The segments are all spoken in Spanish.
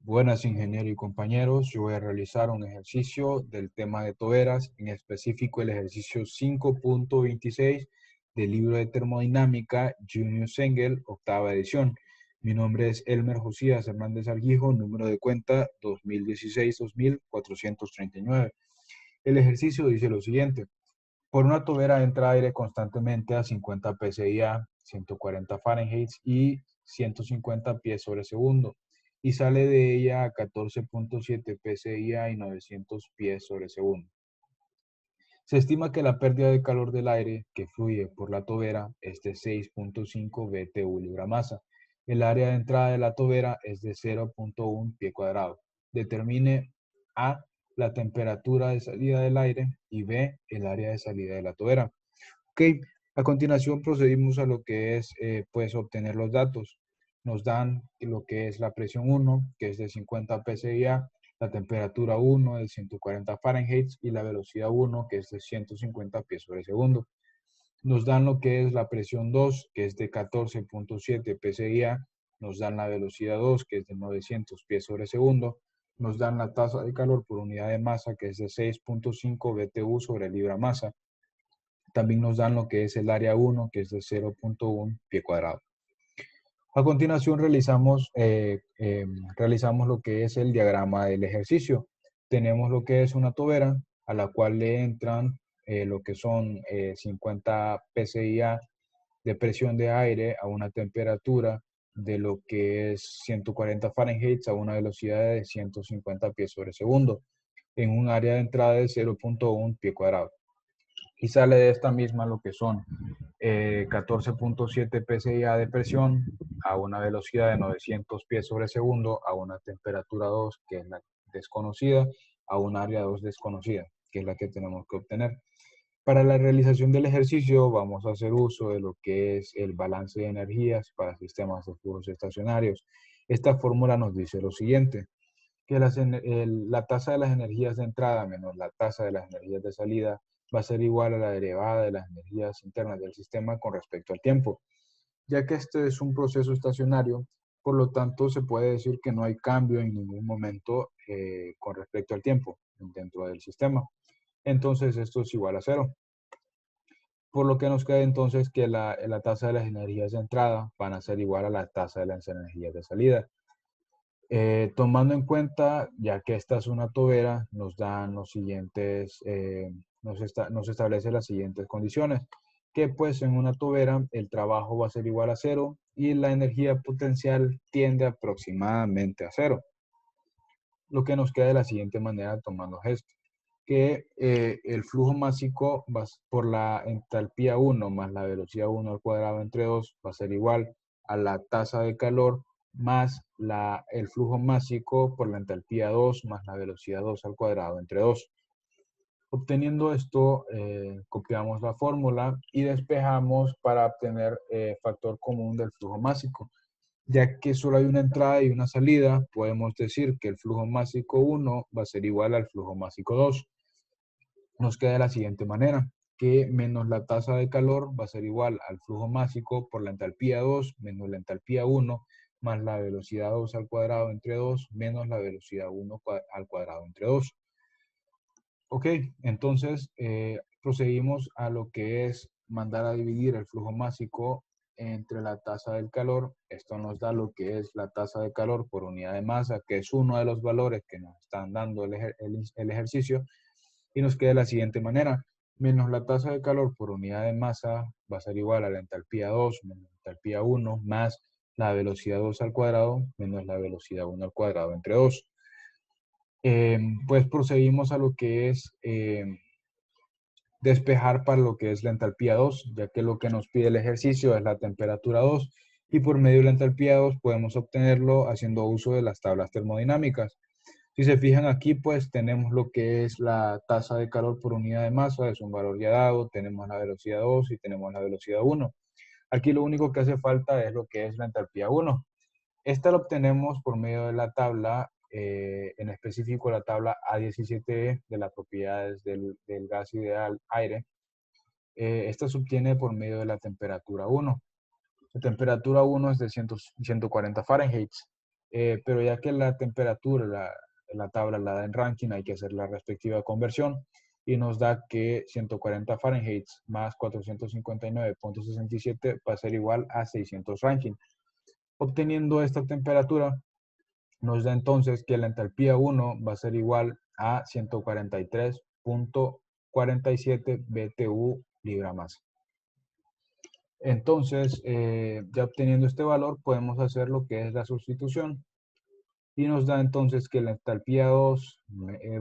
Buenas, ingeniero y compañeros. Yo voy a realizar un ejercicio del tema de toberas, en específico el ejercicio 5.26 del libro de termodinámica Junius Engel, octava edición. Mi nombre es Elmer Josías Hernández Argijo, número de cuenta 2016-2439. El ejercicio dice lo siguiente. Por una tobera entra aire constantemente a 50 psi, 140 Fahrenheit y 150 pies sobre segundo, y sale de ella a 14.7 psi y 900 pies sobre segundo. Se estima que la pérdida de calor del aire que fluye por la tobera es de 6.5 BTU libra masa. El área de entrada de la tobera es de 0.1 pie cuadrado. Determine A, la temperatura de salida del aire, y B, el área de salida de la tobera. Ok, a continuación procedimos a lo que es pues obtener los datos. Nos dan lo que es la presión 1, que es de 50 psia, la temperatura 1 de 140 Fahrenheit y la velocidad 1, que es de 150 pies sobre segundo. Nos dan lo que es la presión 2, que es de 14.7 psia. Nos dan la velocidad 2, que es de 900 pies sobre segundo. Nos dan la tasa de calor por unidad de masa, que es de 6.5 BTU sobre libra masa. También nos dan lo que es el área 1, que es de 0.1 pie cuadrado. A continuación realizamos lo que es el diagrama del ejercicio. Tenemos lo que es una tobera a la cual le entran lo que son 50 psia de presión de aire a una temperatura de lo que es 140 Fahrenheit a una velocidad de 150 pies sobre segundo en un área de entrada de 0.1 pie cuadrado. Y sale de esta misma lo que son 14.7 psia de presión a una velocidad de 900 pies sobre segundo a una temperatura 2, que es la desconocida, a un área 2 desconocida, que es la que tenemos que obtener. Para la realización del ejercicio vamos a hacer uso de lo que es el balance de energías para sistemas de flujos estacionarios. Esta fórmula nos dice lo siguiente, que la tasa de las energías de entrada menos la tasa de las energías de salida va a ser igual a la derivada de las energías internas del sistema con respecto al tiempo. Ya que este es un proceso estacionario, por lo tanto se puede decir que no hay cambio en ningún momento con respecto al tiempo dentro del sistema. Entonces esto es igual a cero. Por lo que nos queda entonces que la tasa de las energías de entrada van a ser igual a la tasa de las energías de salida. Tomando en cuenta, ya que esta es una tobera, nos dan los siguientes, nos establece las siguientes condiciones, que pues en una tobera el trabajo va a ser igual a cero y la energía potencial tiende aproximadamente a cero. Lo que nos queda de la siguiente manera tomando esto, que el flujo másico por la entalpía 1 más la velocidad 1 al cuadrado entre 2 va a ser igual a la tasa de calor más el flujo másico por la entalpía 2 más la velocidad 2 al cuadrado entre 2. Obteniendo esto, copiamos la fórmula y despejamos para obtener factor común del flujo másico. Ya que solo hay una entrada y una salida, podemos decir que el flujo másico 1 va a ser igual al flujo másico 2. Nos queda de la siguiente manera, que menos la tasa de calor va a ser igual al flujo másico por la entalpía 2 menos la entalpía 1 más la velocidad 2 al cuadrado entre 2 menos la velocidad 1 al cuadrado entre 2. Ok, entonces procedimos a lo que es mandar a dividir el flujo másico entre la tasa del calor. Esto nos da lo que es la tasa de calor por unidad de masa, que es uno de los valores que nos están dando el ejercicio. Y nos queda de la siguiente manera, menos la tasa de calor por unidad de masa va a ser igual a la entalpía 2 menos la entalpía 1 más la velocidad 2 al cuadrado menos la velocidad 1 al cuadrado entre 2. Pues procedimos a lo que es despejar para lo que es la entalpía 2, ya que lo que nos pide el ejercicio es la temperatura 2, y por medio de la entalpía 2 podemos obtenerlo haciendo uso de las tablas termodinámicas. Si se fijan aquí, pues tenemos lo que es la tasa de calor por unidad de masa, es un valor ya dado, tenemos la velocidad 2 y tenemos la velocidad 1. Aquí lo único que hace falta es lo que es la entalpía 1. Esta la obtenemos por medio de la tabla, en específico la tabla A17 de las propiedades del gas ideal aire. Esta se obtiene por medio de la temperatura 1. La temperatura 1 es de 140 Fahrenheit. pero ya que la temperatura, la tabla la da en ranking, hay que hacer la respectiva conversión y nos da que 140 Fahrenheit más 459,67 va a ser igual a 600 ranking. Obteniendo esta temperatura, nos da entonces que la entalpía 1 va a ser igual a 143,47 BTU libra masa. Entonces, ya obteniendo este valor, podemos hacer lo que es la sustitución y nos da entonces que la entalpía 2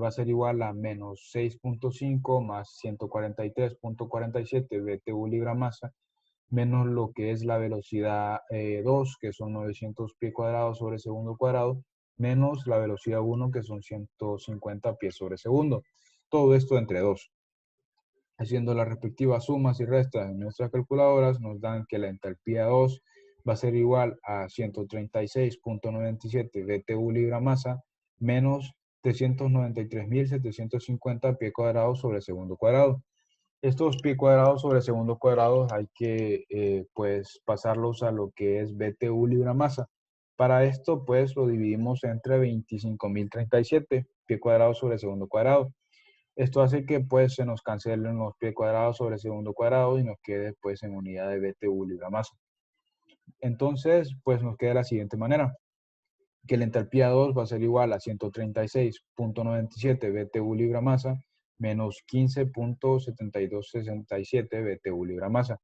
va a ser igual a menos 6,5 más 143,47 BTU libra masa menos lo que es la velocidad 2, que son 900 pies cuadrados sobre segundo cuadrado, menos la velocidad 1, que son 150 pies sobre segundo. Todo esto entre 2. Haciendo las respectivas sumas y restas en nuestras calculadoras, nos dan que la entalpía 2 va a ser igual a 136,97 BTU libra masa menos 393.750 pies cuadrados sobre segundo cuadrado. Estos pi cuadrados sobre segundo cuadrado hay que pues pasarlos a lo que es BTU libra masa. Para esto pues lo dividimos entre 25.037 pi cuadrados sobre segundo cuadrado. Esto hace que pues se nos cancelen los pi cuadrados sobre segundo cuadrado y nos quede pues en unidad de BTU libra masa. Entonces pues nos queda de la siguiente manera, que la entalpía 2 va a ser igual a 136,97 BTU libra masa menos 15,7267 BTU libra masa.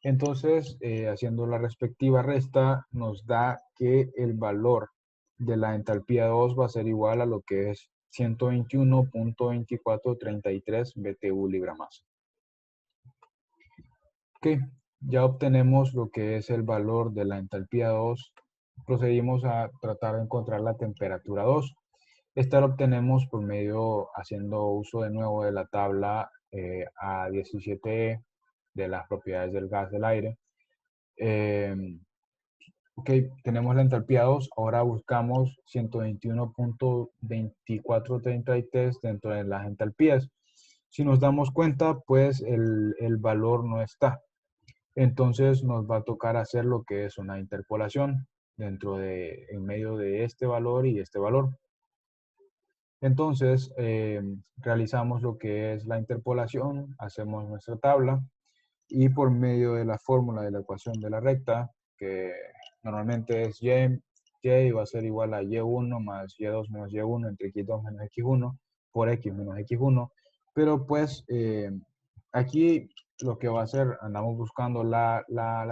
Entonces, haciendo la respectiva resta, nos da que el valor de la entalpía 2 va a ser igual a lo que es 121,2433 BTU libra masa. Ok, ya obtenemos lo que es el valor de la entalpía 2. Procedimos a tratar de encontrar la temperatura 2. Esta la obtenemos por medio, haciendo uso de nuevo de la tabla A17 de las propiedades del gas del aire. Ok, tenemos la entalpía 2, ahora buscamos 121,2433 dentro de las entalpías. Si nos damos cuenta, pues el valor no está. Entonces nos va a tocar hacer lo que es una interpolación en medio de este valor y este valor. Entonces, realizamos lo que es la interpolación, hacemos nuestra tabla y por medio de la fórmula de la ecuación de la recta, que normalmente es y va a ser igual a y1 más y2 menos y1 entre x2 menos x1 por x menos x1, pero pues aquí lo que va a hacer, andamos buscando la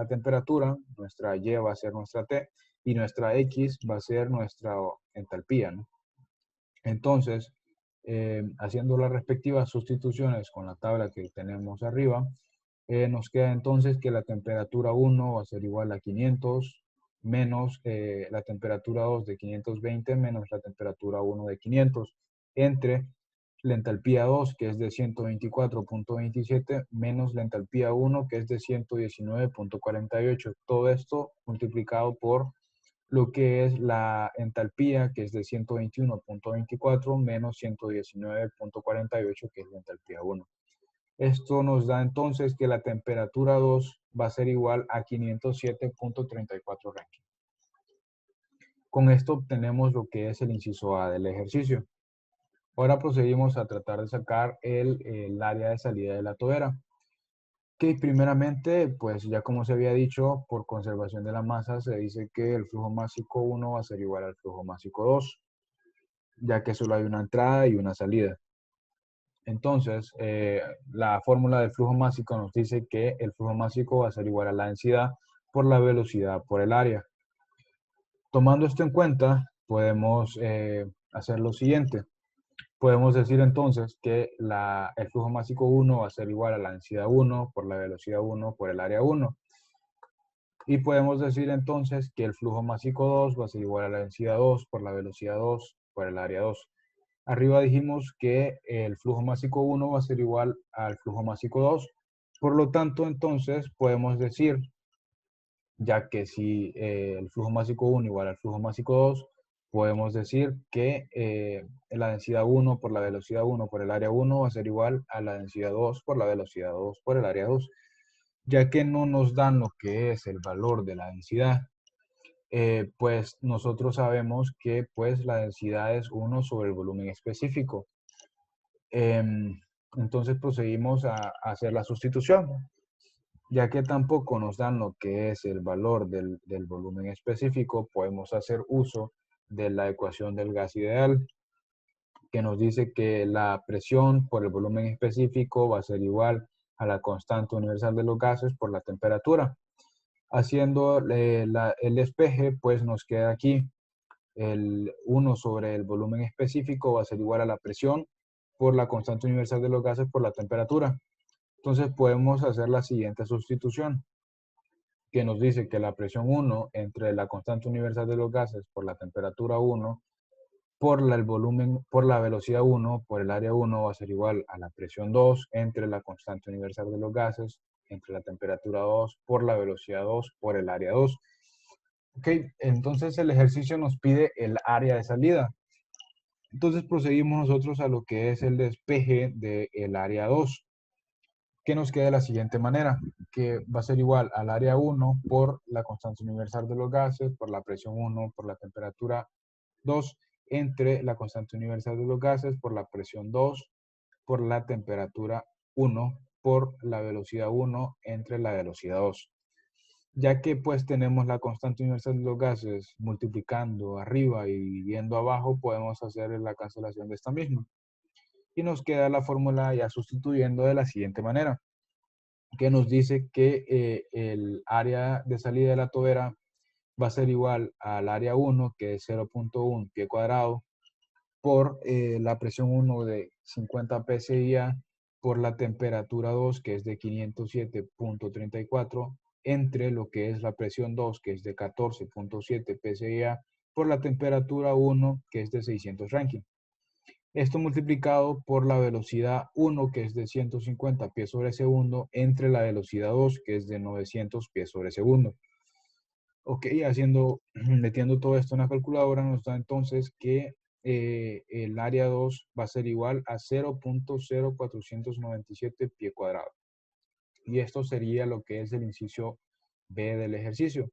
temperatura, nuestra y va a ser nuestra t y nuestra x va a ser nuestra entalpía, ¿no? Entonces, haciendo las respectivas sustituciones con la tabla que tenemos arriba, nos queda entonces que la temperatura 1 va a ser igual a 500 menos la temperatura 2 de 520 menos la temperatura 1 de 500 entre la entalpía 2 que es de 124,27 menos la entalpía 1 que es de 119,48. Todo esto multiplicado por lo que es la entalpía, que es de 121,24 menos 119,48, que es la entalpía 1. Esto nos da entonces que la temperatura 2 va a ser igual a 507,34 Rankine. Con esto obtenemos lo que es el inciso A del ejercicio. Ahora procedimos a tratar de sacar el área de salida de la tobera. Que primeramente, pues ya como se había dicho, por conservación de la masa se dice que el flujo másico 1 va a ser igual al flujo másico 2, ya que solo hay una entrada y una salida. Entonces, la fórmula del flujo másico nos dice que el flujo másico va a ser igual a la densidad por la velocidad por el área. Tomando esto en cuenta, podemos hacer lo siguiente. Podemos decir entonces que el flujo másico 1 va a ser igual a la densidad 1 por la velocidad 1 por el área 1. Y podemos decir entonces que el flujo másico 2 va a ser igual a la densidad 2 por la velocidad 2 por el área 2. Arriba dijimos que el flujo másico 1 va a ser igual al flujo másico 2. Por lo tanto, entonces podemos decir, ya que si el flujo másico 1 igual al flujo másico 2, podemos decir que la densidad 1 por la velocidad 1 por el área 1 va a ser igual a la densidad 2 por la velocidad 2 por el área 2, ya que no nos dan lo que es el valor de la densidad. pues nosotros sabemos que pues la densidad es 1 sobre el volumen específico. Em, entonces procedimos a hacer la sustitución, ya que tampoco nos dan lo que es el valor del volumen específico. Podemos hacer uso de la ecuación del gas ideal, que nos dice que la presión por el volumen específico va a ser igual a la constante universal de los gases por la temperatura. Haciendo el despeje, pues nos queda aquí el 1 sobre el volumen específico va a ser igual a la presión por la constante universal de los gases por la temperatura. Entonces podemos hacer la siguiente sustitución, que nos dice que la presión 1 entre la constante universal de los gases por la temperatura 1 el volumen, por la velocidad 1, por el área 1 va a ser igual a la presión 2 entre la constante universal de los gases, entre la temperatura 2, por la velocidad 2, por el área 2. Ok, entonces el ejercicio nos pide el área de salida. Entonces procedimos nosotros a lo que es el despeje del área 2, que nos queda de la siguiente manera, que va a ser igual al área 1 por la constante universal de los gases, por la presión 1, por la temperatura 2, entre la constante universal de los gases, por la presión 2, por la temperatura 1, por la velocidad 1, entre la velocidad 2. Ya que pues tenemos la constante universal de los gases multiplicando arriba y viendo abajo, podemos hacer la cancelación de esta misma. Y nos queda la fórmula ya sustituyendo de la siguiente manera, que nos dice que el área de salida de la tobera va a ser igual al área 1, que es 0.1 pie cuadrado, por la presión 1 de 50 psi por la temperatura 2, que es de 507.34, entre lo que es la presión 2, que es de 14.7 psi por la temperatura 1, que es de 600 Rankine. Esto multiplicado por la velocidad 1, que es de 150 pies sobre segundo, entre la velocidad 2, que es de 900 pies sobre segundo. Ok, metiendo todo esto en la calculadora, nos da entonces que el área 2 va a ser igual a 0.0497 pie cuadrado. Y esto sería lo que es el inciso B del ejercicio.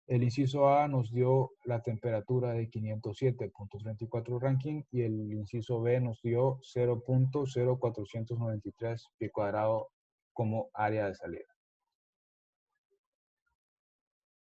El inciso A nos dio la temperatura de 507.34 Rankine y el inciso B nos dio 0.0493 pie cuadrado como área de salida.